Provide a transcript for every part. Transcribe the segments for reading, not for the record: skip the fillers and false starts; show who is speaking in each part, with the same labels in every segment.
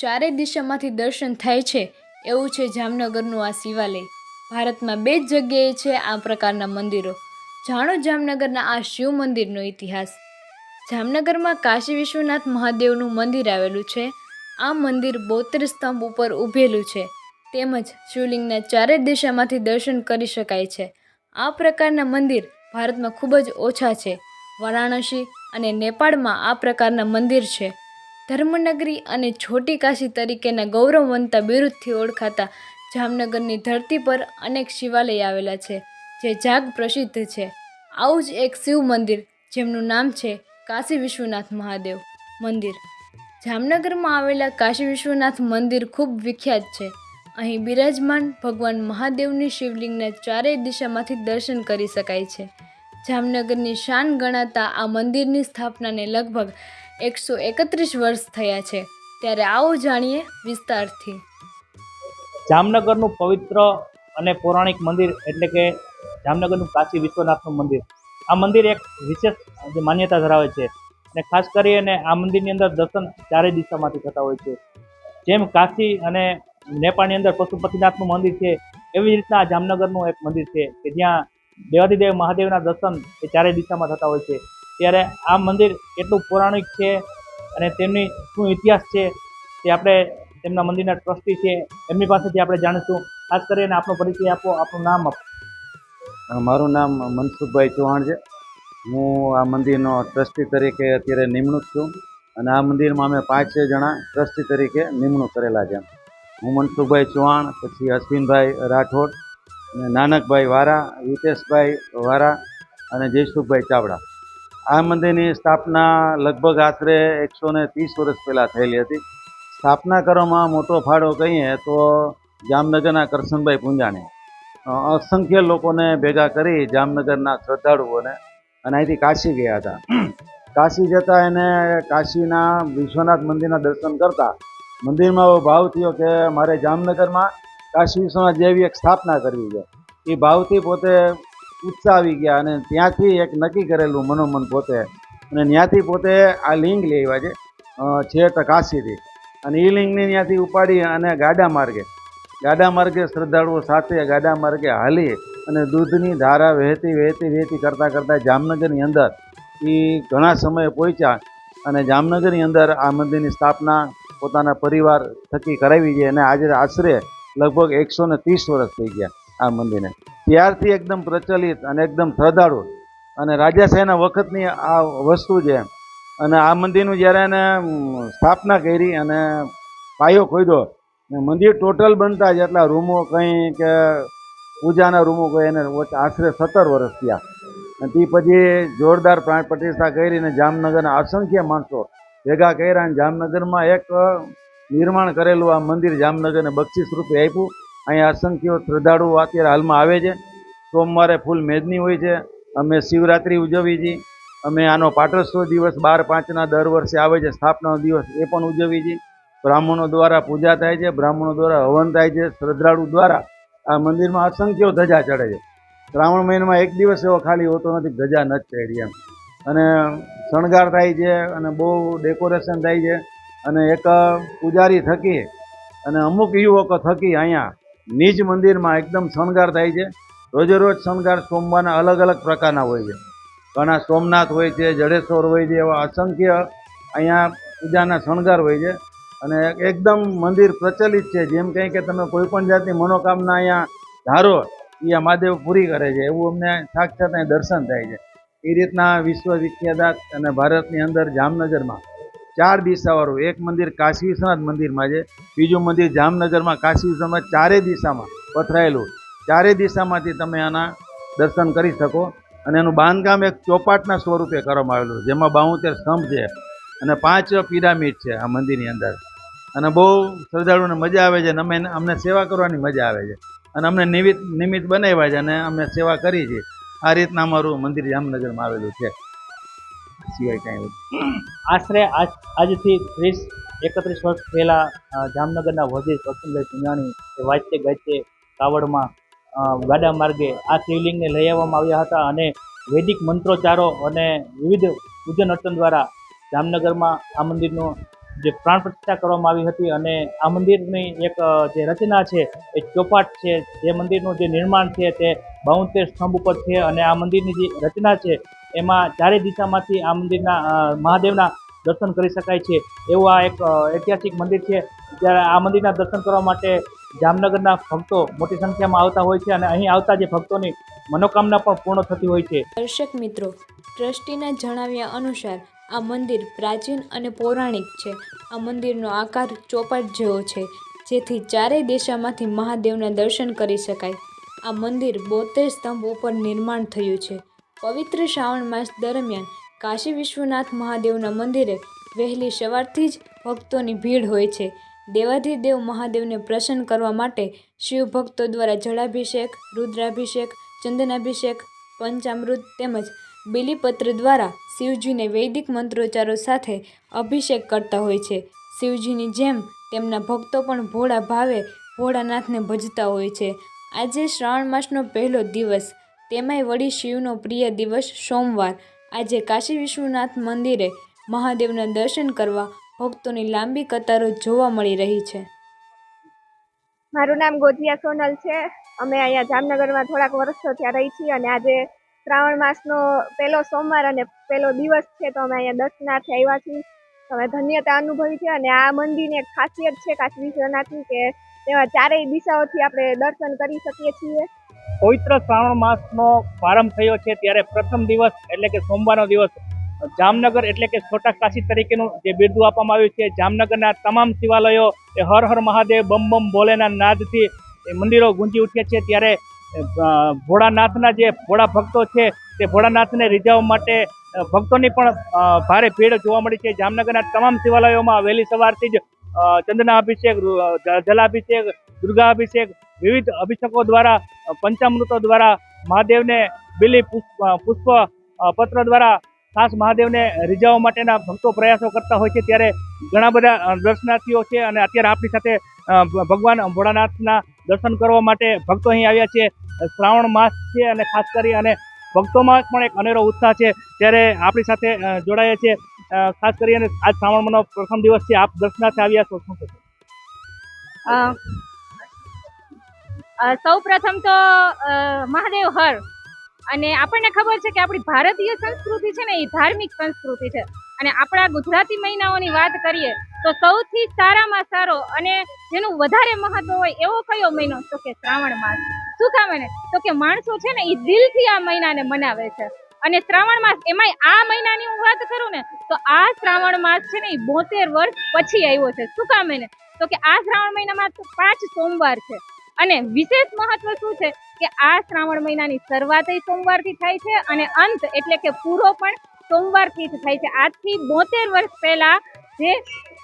Speaker 1: ચારે દિશામાંથી દર્શન થાય છે એવું છે જામનગરનું આ શિવાલય. ભારતમાં 2 જ જગ્યાએ છે આ પ્રકારના મંદિરો. જાણો જામનગરના આ શિવ મંદિરનો ઇતિહાસ. જામનગરમાં કાશી વિશ્વનાથ મહાદેવનું મંદિર આવેલું છે. આ મંદિર 72 સ્તંભ ઉપર ઊભેલું છે તેમજ શિવલિંગના ચારે દિશામાંથી દર્શન કરી શકાય છે. આ પ્રકારના મંદિર ભારતમાં ખૂબ જ ઓછા છે. વારાણસી અને નેપાળમાં આ પ્રકારના મંદિર છે. ધર્મનગરી અને છોટી કાશી તરીકેના ગૌરવવંતા બિરુદથી ઓળખાતા જામનગરની ધરતી પર અનેક શિવાલય આવેલા છે જે જાગ પ્રસિદ્ધ છે. આવું જ એક શિવ મંદિર જેમનું નામ છે કાશી વિશ્વનાથ મહાદેવ મંદિર. જામનગરમાં આવેલા કાશી વિશ્વનાથ મંદિર ખૂબ વિખ્યાત છે. અહીં બિરાજમાન ભગવાન મહાદેવની શિવલિંગના ચારેય દિશામાંથી દર્શન કરી શકાય છે. જામનગરની શાન ગણાતા આ મંદિરની સ્થાપનાને લગભગ 131 વર્ષ થયા છે. ત્યારે આવો જાણીએ વિસ્તારથી.
Speaker 2: જામનગરનું પવિત્ર અને પૌરાણિક મંદિર એટલે કે જામનગરનું કાશી વિશ્વનાથનું મંદિર. આ મંદિર એક વિશેષ માન્યતા ધરાવે છે અને ખાસ કરીને આ મંદિરની અંદર દર્શન ચારે દિશામાંથી થતા હોય છે. જેમ કાશી અને નેપાળની અંદર પશુપતિનાથનું મંદિર છે એવી રીતના આ જામનગરનું એક મંદિર છે કે જ્યાં દેવાધિદેવ મહાદેવના દર્શન એ ચારે દિશામાં થતા હોય છે. ત્યારે આ મંદિર એટલું પૌરાણિક છે અને તેમની શું ઇતિહાસ છે તે આપણે તેમના મંદિરના ટ્રસ્ટી છે એમની પાસેથી આપણે જાણીશું. ખાસ કરીને આપનો પરિચય આપો, આપનું નામ આપો.
Speaker 3: મારું નામ મનસુખભાઈ ચૌહાણ છે. હું આ મંદિરનો ટ્રસ્ટી તરીકે અત્યારે નિમણૂક છું અને આ મંદિરમાં અમે 5 જણા ટ્રસ્ટી તરીકે નિમણૂક કરેલા છે. હું મનસુખભાઈ ચૌહાણ, પછી અશ્વિનભાઈ રાઠોડ, અને નાનકભાઈ વારા, હિતેશભાઈ વારા અને જયસુખભાઈ ચાવડા. આ મંદિરની સ્થાપના લગભગ આશરે 130 વર્ષ પહેલાં થયેલી હતી. સ્થાપના કરવામાં મોટો ફાળો કહીએ તો જામનગરના કરશનભાઈ પૂંજાણી અસંખ્ય લોકોને ભેગા કરી જામનગરના શ્રદ્ધાળુઓને અને અહીંથી કાશી ગયા હતા. કાશી જતા એને કાશીના વિશ્વનાથ મંદિરના દર્શન કરતા મંદિરમાં એવો ભાવ થયો કે મારે જામનગરમાં કાશી વિશ્વનાથ જેવી એક સ્થાપના કરવી છે. એ ભાવથી પોતે ઉત્સાહ આવી ગયા અને ત્યાંથી એક નક્કી કરેલું મનોમન પોતે અને ત્યાંથી પોતે આ લિંગ લઈ આવ્યા છે કાશીથી અને એ લિંગને ત્યાંથી ઉપાડી અને ગાડા માર્ગે શ્રદ્ધાળુઓ સાથે ગાડા માર્ગે હાલી અને દૂધની ધારા વહેતી કરતાં જામનગરની અંદર એ ઘણા સમયે પહોંચ્યા અને જામનગરની અંદર આ મંદિરની સ્થાપના પોતાના પરિવાર થકી કરાવી છે અને આજે આશરે લગભગ 130 વર્ષ થઈ ગયા આ મંદિરને. ત્યારથી એકદમ પ્રચલિત અને એકદમ શ્રદ્ધાળુ અને રાજાશાહીના વખતની આ વસ્તુ છે. અને આ મંદિરનું જ્યારે એને સ્થાપના કરી અને પાયો ખોદ્યો મંદિર ટોટલ બનતા જેટલા રૂમો કંઈ કે પૂજાના રૂમો કંઈ એને આશરે 17 વર્ષ થયા. અને તે પછી જોરદાર પ્રાણ પ્રતિષ્ઠા કરીને જામનગરના અસંખ્ય માણસો ભેગા કર્યા અને જામનગરમાં એક નિર્માણ કરેલું આ મંદિર જામનગરને બક્ષિસ રૂપે આપ્યું. અહીંયા અસંખ્ય શ્રદ્ધાળુઓ અત્યારે હાલમાં આવે છે. સોમવારે ફૂલ મેદની હોય છે. અમે શિવરાત્રિ ઉજવીએ છીએ. અમે આનો પાટોત્સવ દિવસ 12/5ના દર વર્ષે આવે છે, સ્થાપનાનો દિવસ, એ પણ ઉજવીએ છીએ. બ્રાહ્મણો દ્વારા પૂજા થાય છે, બ્રાહ્મણો દ્વારા હવન થાય છે, શ્રદ્ધાળુ દ્વારા આ મંદિરમાં અસંખ્ય ધજા ચડે છે. શ્રાવણ મહિનામાં એક દિવસ એવો ખાલી હોતો નથી ધજા ન ચડી એમ. અને શણગાર થાય છે અને બહુ ડેકોરેશન થાય છે અને એક પૂજારી થકી અને અમુક યુવકો થકી અહીંયા નિજ મંદિરમાં એકદમ શણગાર થાય છે. રોજે રોજ શણગાર સોમવારના અલગ અલગ પ્રકારના હોય છે. ઘણા સોમનાથ હોય છે, જડેશ્વર હોય છે, એવા અસંખ્ય અહીંયા પૂજાના શણગાર હોય છે અને એકદમ મંદિર પ્રચલિત છે. જેમ કંઈ કે તમે કોઈ પણ જાતની મનોકામના અહીંયા ધારો એ આ મહાદેવ પૂરી કરે છે એવું અમને સાક્ષાત અહીં દર્શન થાય છે. એ રીતના વિશ્વ વિખ્યાત અને ભારતની અંદર જામનગરમાં 4 દિશાવાળું એક મંદિર કાશી વિશ્વનાથ મંદિરમાં છે, બીજું મંદિર જામનગરમાં કાશી વિશ્વનાથ ચારે દિશામાં પથરાયેલું. ચારે દિશામાંથી તમે આના દર્શન કરી શકો. અને એનું બાંધકામ એક ચોપાટના સ્વરૂપે કરવામાં આવેલું જેમાં 72 સ્તંભ છે અને 5 પિરામિડ છે આ મંદિરની અંદર. અને બહુ શ્રદ્ધાળુઓને મજા આવે છે અને અમને સેવા કરવાની મજા આવે છે અને અમને નિમિત્ત બનાવ્યા છે અને અમે સેવા કરી છે. આ રીતના અમારું મંદિર જામનગરમાં આવેલું છે. સિવાય કાંઈ
Speaker 2: આશરે આજથી 31 વર્ષ પહેલાં જામનગરના વજીર કરશનભાઈ પૂંજાણી એ વાંચતે ગાજતે કાવડમાં ગાડા માર્ગે આ શિવલિંગને લઈ આવવામાં આવ્યા હતા અને વૈદિક મંત્રોચ્ચારો અને વિવિધ પૂજન અર્ચન દ્વારા જામનગરમાં આ મંદિરનું જે પ્રાણ પ્રતિષ્ઠા કરવામાં આવી હતી. અને આ મંદિરની એક જે રચના છે એ ચોપાટ છે. જે મંદિરનું જે નિર્માણ છે તે 72 સ્તંભ ઉપર છે. અને આ મંદિરની જે રચના છે એમાં ચારે દિશામાંથી આ મંદિરના મહાદેવના દર્શન કરી શકાય છે. એવું આ એક ઐતિહાસિક મંદિર છે. જ્યારે આ મંદિરના દર્શન કરવા માટે જામનગરના ભક્તો મોટી સંખ્યામાં આવતા હોય છે. અને અહીં આવતા જે ભક્તોની મનોકામના પણ પૂર્ણ થતી હોય છે.
Speaker 1: દર્શક મિત્રો, ટ્રસ્ટીના જણાવ્યા અનુસાર આ મંદિર પ્રાચીન અને પૌરાણિક છે. આ મંદિરનો આકાર ચોપાટ જેવો છે, જેથી ચારેય દિશામાંથી મહાદેવના દર્શન કરી શકાય. આ મંદિર 72 સ્તંભ ઉપર નિર્માણ થયું છે. પવિત્ર શ્રાવણ માસ દરમિયાન કાશી વિશ્વનાથ મહાદેવના મંદિરે વહેલી સવારથી જ ભક્તોની ભીડ હોય છે. દેવાધિદેવ મહાદેવને પ્રસન્ન કરવા માટે શિવ ભક્તો દ્વારા જળાભિષેક, રુદ્રાભિષેક, ચંદનાભિષેક, પંચામૃત તેમજ બીલીપત્ર દ્વારા શિવજીને વૈદિક મંત્રોચ્ચારો સાથે અભિષેક કરતા હોય છે. શિવજીની જેમ તેમના ભક્તો પણ ભોળા ભાવે ભોળાનાથને ભજતા હોય છે. આજે શ્રાવણ માસનો પહેલો દિવસ, તેમાંય વળી શિવનો પ્રિય દિવસ સોમવાર. આજે કાશી વિશ્વનાથ મંદિરે મહાદેવના દર્શન કરવા ભક્તોની લાંબી કતારો જોવા મળી રહી છે.
Speaker 4: મારું નામ ગોધિયા સોનલ છે. અમે અહીંયા જામનગરમાં થોડાક વર્ષો ત્યાં રહી છીએ અને આજે શ્રાવણ માસનો પહેલો સોમવાર અને પહેલો દિવસ છે, તો અમે અહીંયા દર્શનાર્થે આવ્યા છીએ. અમે ધન્યતા અનુભવી છે. અને આ મંદિરની એક ખાસિયત છે કાશી વિશ્વનાથની કે તેમાં ચારેય દિશાઓથી આપણે દર્શન કરી શકીએ છીએ.
Speaker 2: પવિત્ર શ્રાવણ માસનો પ્રારંભ થયો છે ત્યારે પ્રથમ દિવસ એટલે કે સોમવારનો દિવસ જામનગર એટલે કે છોટા કાશી તરીકેનું જે બિરુદ આપવામાં આવ્યું છે. જામનગરના તમામ શિવાલયો એ હર હર મહાદેવ બમ બમ ભોલેના નાદથી મંદિરો ગુંજી ઉઠ્યા છે. ત્યારે ભોળાનાથના જે ભોળા ભક્તો છે તે ભોળાનાથને રીઝવવા માટે ભક્તોની પણ ભારે ભીડ જોવા મળી છે. જામનગરના તમામ શિવાલયોમાં વહેલી સવારથી જ ચંદનાભિષેક, જલાભિષેક, દુર્ગાભિષેક, વિવિધ અભિષેકો દ્વારા, પંચામૃતો દ્વારા મહાદેવને બીલી પુષ્પ પત્ર દ્વારા ખાસ મહાદેવને રીઝવવા માટેના ભક્તો પ્રયાસો કરતા હોય છે. ત્યારે ઘણા બધા દર્શનાર્થીઓ છે અને અત્યારે આપણી સાથે ભગવાન ભોળાનાથના દર્શન કરવા માટે ભક્તો અહીં આવ્યા છે. શ્રાવણ માસ છે અને ખાસ કરી અને ભક્તોમાં પણ એક અનેરો ઉત્સાહ છે. ત્યારે આપણી સાથે જોડાયા છે. ખાસ કરીને આજ શ્રાવણ મહિનો પ્રથમ દિવસ છે, આપ દર્શનાર્થે આવ્યા છો, શું કહેશો?
Speaker 5: સૌ પ્રથમ તો મહાદેવ હર. અને આપણને ખબર છે કે આપણી ભારતીય સંસ્કૃતિ છે ને એ ધાર્મિક સંસ્કૃતિ છે. અને આપણા ગુજરાતી મહિનાઓની વાત કરીએ તો સૌથી સારામાં સારો અને જેનું વધારે મહત્વ હોય એવો કયો મહિનો? તો કે શ્રાવણ માસ. શું કામ ને? તો કે માણસો છે ને એ દિલથી આ મહિનાને મનાવે છે. અને શ્રાવણ માસ, એમાંય આ મહિનાની હું વાત કરું ને તો આ શ્રાવણ માસ છે ને એ 72 વર્ષ પછી આવ્યો છે. શું કામ ને? તો કે આ શ્રાવણ મહિનામાં તો 5 સોમવાર છે. અને વિશેષ મહત્વ શું છે કે આ શ્રાવણ મહિનાની શરૂઆત સોમવારથી થાય છે અને અંત એટલે કે પૂરો પણ સોમવારથી જ થાય છે. આજથી 72 વર્ષ પહેલા જે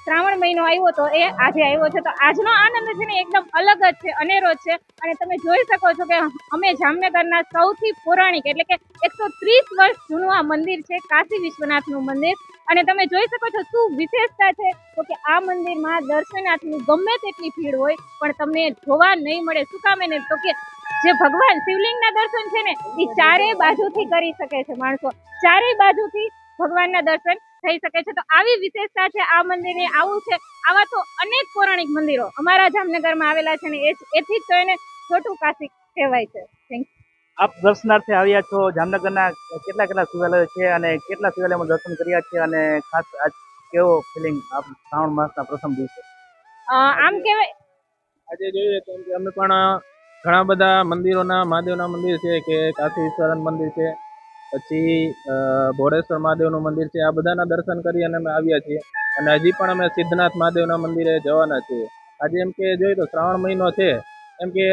Speaker 5: શ્રાવણ મહિનો આવ્યો હતો એ આજે આવ્યો છે. તો આજનો આનંદ છે ને એકદમ અલગ જ છે, અનેરો જ છે. અને તમે જોઈ શકો છો કે અમે જામનગરના સૌથી પૌરાણિક એટલે કે 130 વર્ષ જૂનું આ મંદિર છે, કાશી વિશ્વનાથનું મંદિર. અને તમે જોઈ શકો છો શું વિશેષતા છે તો કે આ મંદિરમાં દર્શનાર્થીની ગમે તેટલી ભીડ હોય પણ તમને જોવા નહીં મળે. શું કામ ને? તો કે જે ભગવાન શિવલિંગના દર્શન છે ને એ ચારે બાજુથી કરી શકે છે માણસો. ચારેય બાજુથી ભગવાનના દર્શન થઈ શકે છે. તો આવી વિશેષતા છે આ મંદિરની. આવું છે, આવા તો અનેક પૌરાણિક મંદિરો અમારા જામનગરમાં આવેલા છે ને એથી જ તો એને છોટું કાશી કહેવાય છે. Thank you.
Speaker 2: આપ દર્શનાર્થે આવ્યા છો. જામનગરના કેટલા શિવાલયો છે અને કેટલા શિવાલયમાં દર્શન કર્યા છે અને ખાસ આજ કેવો ફિલિંગ આપ શ્રાવણ માસના પ્રથમ દિવસે?
Speaker 5: આમ કહેવાય
Speaker 6: આજે જોઈએ તો અમે પણ ઘણા બધા મંદિરોના, મહાદેવના મંદિર છે કે કાશી વિશ્વનાથ મંદિર છે, પછી ભોળેશ્વર મહાદેવનું મંદિર છે, આ બધાના દર્શન કરી અને અમે આવ્યા છીએ. અને હજી પણ અમે સિદ્ધનાથ મહાદેવના મંદિરે જવાના છીએ. આજે એમ કે જોઈએ તો શ્રાવણ મહિનો છે, એમ કે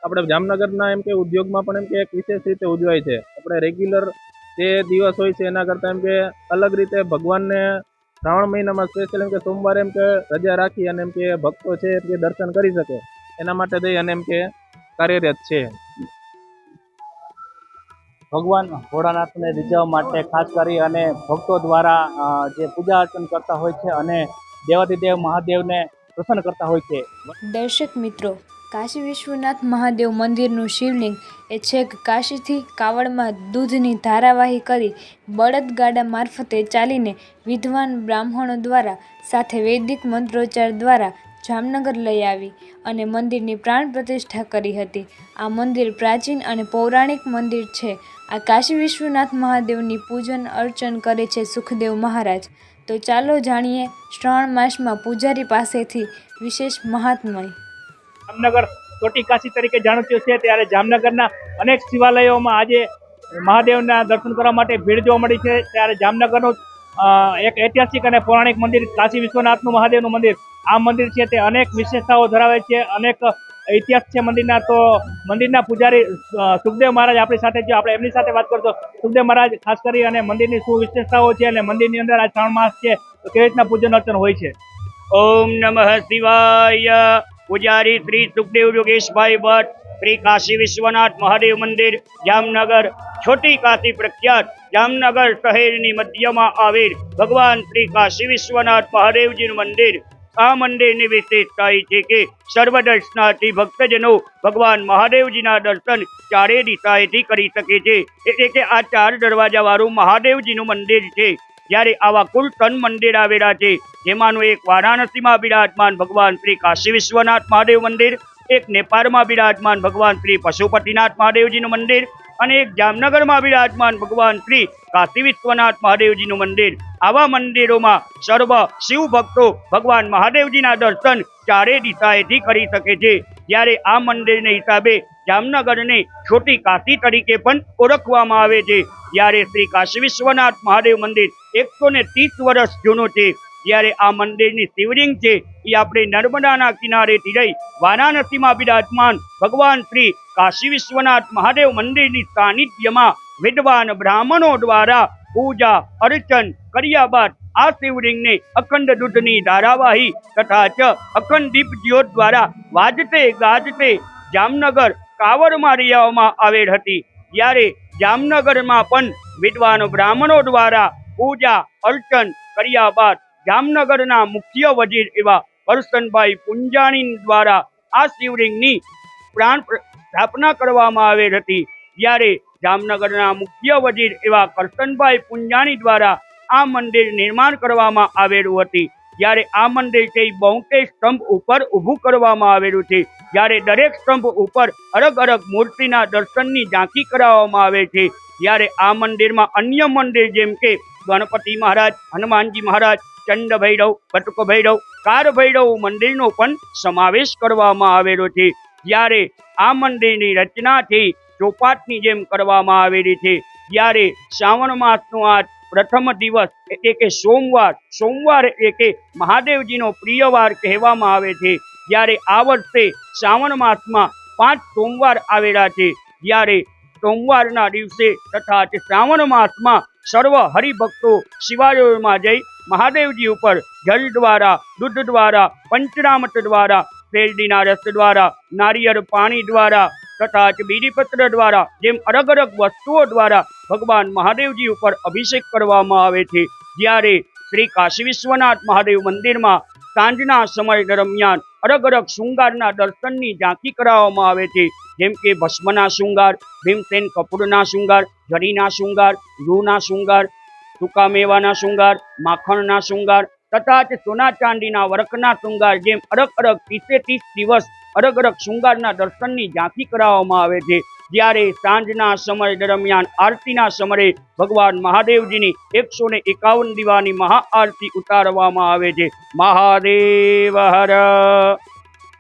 Speaker 6: આપણે જામનગરના એમ કે ઉદ્યોગમાં પણ એમ કે એક વિશેષ રીતે ઉજવાય છે. આપણે રેગ્યુલર જે દિવસ હોય છે એના કરતાં એમ કે અલગ રીતે ભગવાનને શ્રાવણ મહિનામાં સ્પેશિયલ એમ કે સોમવારે એમ કે રજા રાખી અને એમ કે ભક્તો છે એમ કે દર્શન કરી શકે એના માટે થઈ અને એમ કે કાર્યરત છે.
Speaker 2: ભગવાન ભોળાનાથને રીઝવવા માટે ખાસ કરી અને ભક્તો દ્વારા જે પૂજા અર્ચન કરતા હોય છે અને દેવાધિદેવ મહાદેવને પ્રસન્ન કરતા હોય છે.
Speaker 1: દર્શક મિત્રો, કાશી વિશ્વનાથ મહાદેવ મંદિરનું શિવલિંગ એ છેક કાશીથી કાવડમાં દૂધની ધારાવાહી કરી બળદગાડા મારફતે ચાલીને વિદ્વાન બ્રાહ્મણો દ્વારા સાથે વૈદિક મંત્રોચ્ચાર દ્વારા જામનગર લઈ આવી અને મંદિરની પ્રાણ પ્રતિષ્ઠા કરી હતી. આ મંદિર પ્રાચીન અને પૌરાણિક મંદિર છે. આ કાશી વિશ્વનાથ મહાદેવની પૂજન અર્ચન કરે છે સુખદેવ મહારાજ. તો ચાલો જાણીએ શ્રાવણ માસમાં પૂજારી પાસેથી વિશેષ મહાત્મય.
Speaker 2: જામનગર ચોટી કાશી તરીકે જાણીતું છે, ત્યારે જામનગરના અનેક શિવાલયોમાં આજે મહાદેવના દર્શન કરવા માટે ભીડ જોવા મળી છે. ત્યારે જામનગરનું એક ઐતિહાસિક અને પૌરાણિક મંદિર કાશી વિશ્વનાથનું મહાદેવનું મંદિર, આ મંદિર છે તે અનેક વિશેષતાઓ ધરાવે છે, અનેક ઇતિહાસ છે મંદિરના. તો મંદિરના પૂજારી સુખદેવ મહારાજ આપણી સાથે છે, આપણે એમની સાથે વાત કરતો. સુખદેવ મહારાજ, ખાસ કરી અને મંદિરની શું વિશેષતાઓ છે અને મંદિરની અંદર આ શ્રાવણ માસ છે તો કેવી રીતના પૂજન અર્ચન હોય છે?
Speaker 7: ઓમ નમઃ શિવાય. પૂજારી શ્રી સુખદેવ યોગેશભાઈ ભટ્ટ, શ્રી કાશી વિશ્વનાથ મહાદેવ મંદિર, જામનગર. છોટી કાશી પ્રખ્યાત જામનગર શહેરની મધ્યમાં આવેલ ભગવાન શ્રી કાશી વિશ્વનાથ મહાદેવજીનું મંદિર. આ મંદિરની વિશેષતા એ છે કે સર્વદર્શનાર્થી ભક્તજનો ભગવાન મહાદેવજીના દર્શન ચારે દિશાએથી કરી શકે છે. એટલે કે આ 4 દરવાજા વાળું મહાદેવજીનું મંદિર છે. જ્યારે આવા કુલ 3 મંદિર આવેલા છે, જેમાંનું એક વારાણસીમાં બિરાજમાન ભગવાન શ્રી કાશી વિશ્વનાથ મહાદેવ મંદિર, એક નેપાળમાં બિરાજમાન ભગવાન શ્રી પશુપતિનાથ મહાદેવજીનું મંદિર અને એક જામનગરમાં બિરાજમાન ભગવાન શ્રી કાશી વિશ્વનાથ મહાદેવજીનું મંદિર. આવા મંદિરોમાં સર્વ શિવ ભક્તો ભગવાન મહાદેવજીના દર્શન ચારે દિશાએથી કરી શકે છે. જ્યારે આ મંદિરને હિસાબે જામનગરને છોટી કાશી તરીકે પણ ઓળખવામાં આવે છે. જ્યારે શ્રી કાશી વિશ્વનાથ મહાદેવ મંદિર 130 વર્ષ જૂનું છે. જ્યારે આ મંદિરની શિવલિંગ છે એ આપણે નર્મદાના કિનારેથી લઈ વારાણસીમાં બિરાજમાન ભગવાન શ્રી કાશી વિશ્વનાથ મહાદેવ મંદિરની સાનિધ્યમાં વિદ્વાન બ્રાહ્મણો દ્વારા પૂજા અર્ચન કર્યા બાદ આ શિવલિંગને અખંડ દૂધની ધારાવાહી તથા અખંડ દીપ જ્યોત દ્વારા વાજતે ગાજતે જામનગર કાવડમાં રહેવામાં આવેલ હતી. જ્યારે જામનગરમાં પણ વિદ્વાન બ્રાહ્મણો દ્વારા પૂજા અર્ચન કર્યા બાદ જામનગરના મુખ્ય વજીર એવા કરશનભાઈ પુંજાણી દ્વારા આ શિવલિંગની પ્રાણ સ્થાપના કરવામાં આવેલ હતી. જ્યારે જામનગરના મુખ્ય વજીર એવા કરશનભાઈ પુંજાણી દ્વારા આ મંદિર નિર્માણ કરવામાં આવેલું હતું. જ્યારે આ મંદિર છે 72 સ્તંભ ઉપર ઊભું કરવામાં આવેલું છે. જ્યારે દરેક સ્તંભ ઉપર અલગ અલગ મૂર્તિના દર્શનની ઝાંખી કરાવવામાં આવે છે. જ્યારે આ મંદિરમાં અન્ય મંદિર જેમ કે ગણપતિ મહારાજ, હનુમાનજી મહારાજ, ચંડ ભૈરવ, બટુક ભૈરવ, કાર ભૈરવ મંદિરનો પણ સમાવેશ કરવામાં આવેલો છે. જ્યારે આ મંદિરની રચના છે ચોપાટની જેમ કરવામાં આવેલી છે. જ્યારે શ્રાવણ માસનો આ પ્રથમ દિવસ એટલે કે સોમવાર એટલે કે મહાદેવજીનો પ્રિય વાર કહેવામાં આવે છે. જ્યારે આ વર્ષે શ્રાવણ માસમાં 5 સોમવાર આવેલા છે. જ્યારે સોમવારના દિવસે તથા શ્રાવણ માસમાં સર્વ હરિભક્તો શિવાલયોમાં જઈ મહાદેવજી ઉપર જલ દ્વારા, દૂધ દ્વારા, પંચરામૃત દ્વારા, શેરડીના રસ દ્વારા, નારિયેળ પાણી દ્વારા તથા બીડીપત્ર દ્વારા જેમ અલગ અલગ વસ્તુઓ દ્વારા ભગવાન મહાદેવજી ઉપર અભિષેક કરવામાં આવે છે. જ્યારે શ્રી કાશી વિશ્વનાથ મહાદેવ મંદિરમાં સાંજના સમય દરમિયાન અલગ અલગ શૃંગારના દર્શનની ઝાંખી કરાવવામાં આવે છે. જેમ કે ભસ્મના શૃંગાર, ભીમસેન કપૂરના શૃંગાર, જરીના શૃંગાર, રૂના શૃંગાર, સૂકા મેવાના શૃંગાર, માખણના શૃંગાર તથા સોના ચાંદીના વર્કના શૃંગાર, જેમ અલગ અલગ 30 દિવસ અલગ અલગ શૃંગારના દર્શનની ઝાંખી કરાવવામાં આવે છે. જ્યારે સાંજના સમય દરમિયાન આરતીના સમયે ભગવાન મહાદેવજીની 151 દીવાની મહાઆરતી ઉતારવામાં આવે છે. મહાદેવ હર.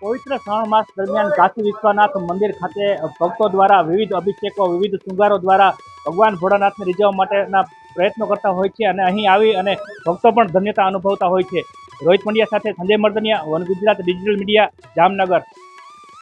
Speaker 2: પવિત્ર શ્રાવણ માસ દરમિયાન કાશી વિશ્વનાથ મંદિર ખાતે ભક્તો દ્વારા વિવિધ અભિષેકો, વિવિધ શૃંગારો દ્વારા ભગવાન ભોળાનાથને રીઝવવા માટેના પ્રયત્નો કરતા હોય છે અને અહીં આવી અને ભક્તો પણ ધન્યતા અનુભવતા હોય છે. રોહિત પંડ્યા સાથે Sanjay Mardaniya, one Gujarat digital media, Jamnagar.